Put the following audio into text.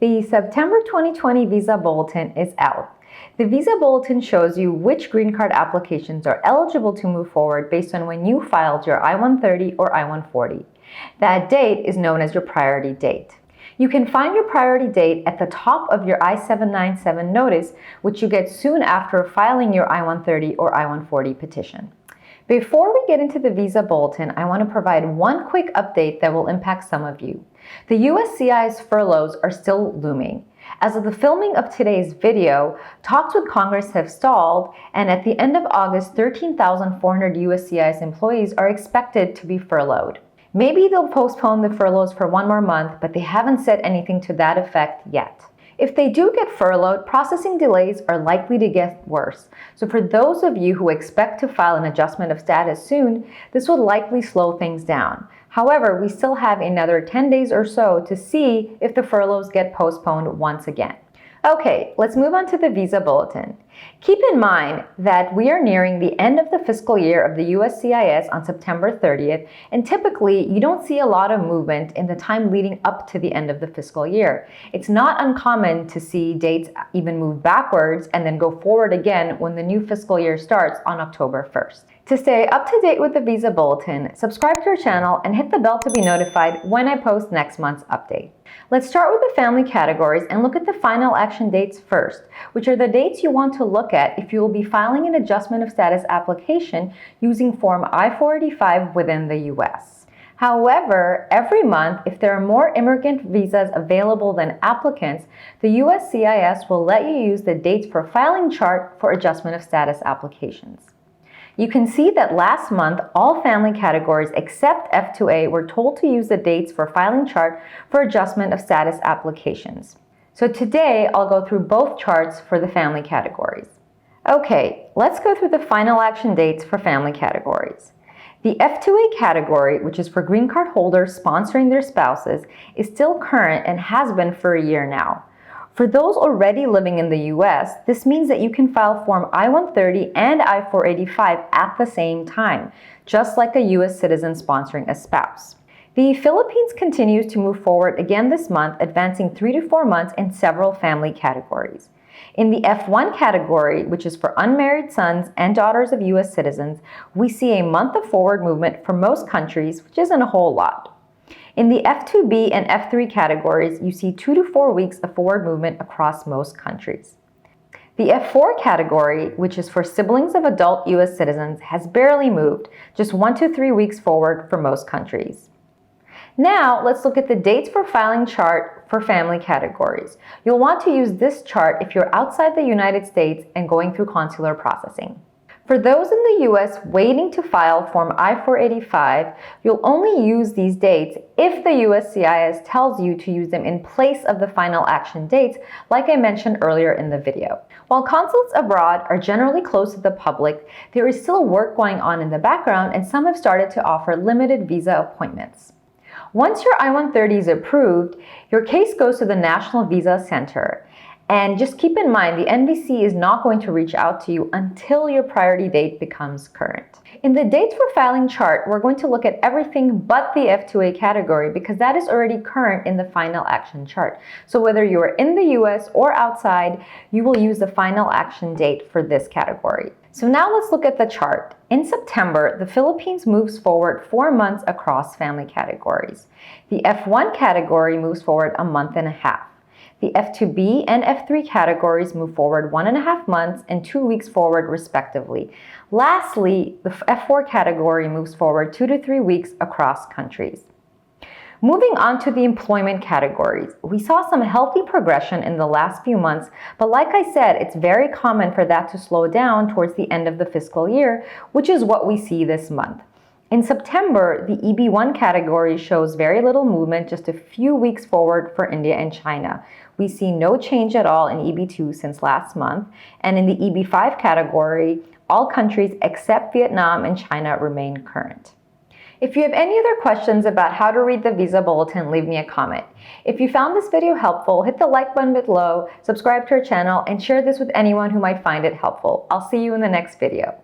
The September 2020 Visa Bulletin is out. The Visa Bulletin shows you which green card applications are eligible to move forward based on when you filed your I-130 or I-140. That date is known as your priority date. You can find your priority date at the top of your I-797 notice, which you get soon after filing your I-130 or I-140 petition. Before we get into the Visa Bulletin, I want to provide one quick update that will impact some of you. The USCIS furloughs are still looming. As of the filming of today's video, talks with Congress have stalled, and at the end of August, 13,400 USCIS employees are expected to be furloughed. Maybe they'll postpone the furloughs for one more month, but they haven't said anything to that effect yet. If they do get furloughed, processing delays are likely to get worse. So for those of you who expect to file an adjustment of status soon, this would likely slow things down. However, we still have another 10 days or so to see if the furloughs get postponed once again. Okay, let's move on to the Visa Bulletin. Keep in mind that we are nearing the end of the fiscal year of the USCIS on September 30th, and typically you don't see a lot of movement in the time leading up to the end of the fiscal year. It's not uncommon to see dates even move backwards and then go forward again when the new fiscal year starts on October 1st. To stay up to date with the Visa Bulletin, subscribe to our channel and hit the bell to be notified when I post next month's update. Let's start with the family categories and look at the final action dates first, which are the dates you want to look at if you will be filing an adjustment of status application using Form I-485 within the U.S. However, every month, if there are more immigrant visas available than applicants, the USCIS will let you use the dates for filing chart for adjustment of status applications. You can see that last month, all family categories except F2A were told to use the dates for filing chart for adjustment of status applications. So today, I'll go through both charts for the family categories. Okay, let's go through the final action dates for family categories. The F2A category, which is for green card holders sponsoring their spouses, is still current and has been for a year now. For those already living in the U.S., this means that you can file Form I-130 and I-485 at the same time, just like a U.S. citizen sponsoring a spouse. The Philippines continues to move forward again this month, advancing 3 to 4 months in several family categories. In the F1 category, which is for unmarried sons and daughters of U.S. citizens, we see a month of forward movement for most countries, which isn't a whole lot. In the F2B and F3 categories, you see 2 to 4 weeks of forward movement across most countries. The F4 category, which is for siblings of adult U.S. citizens, has barely moved, just 1 to 3 weeks forward for most countries. Now, let's look at the dates for filing chart for family categories. You'll want to use this chart if you're outside the United States and going through consular processing. For those in the U.S. waiting to file Form I-485, you'll only use these dates if the USCIS tells you to use them in place of the final action dates, like I mentioned earlier in the video. While consulates abroad are generally closed to the public, there is still work going on in the background, and some have started to offer limited visa appointments. Once your I-130 is approved, your case goes to the National Visa Center. And just keep in mind, the NVC is not going to reach out to you until your priority date becomes current. In the dates for filing chart, we're going to look at everything but the F2A category because that is already current in the final action chart. So whether you are in the US or outside, you will use the final action date for this category. So now let's look at the chart. In September, the Philippines moves forward 4 months across family categories. The F1 category moves forward a month and a half. The F2B and F3 categories move forward 1.5 months and 2 weeks forward, respectively. Lastly, the F4 category moves forward 2 to 3 weeks across countries. Moving on to the employment categories, we saw some healthy progression in the last few months, but like I said, it's very common for that to slow down towards the end of the fiscal year, which is what we see this month. In September, the EB1 category shows very little movement, just a few weeks forward for India and China. We see no change at all in EB2 since last month, and in the EB5 category, all countries except Vietnam and China remain current. If you have any other questions about how to read the Visa Bulletin, leave me a comment. If you found this video helpful, hit the like button below, subscribe to our channel, and share this with anyone who might find it helpful. I'll see you in the next video.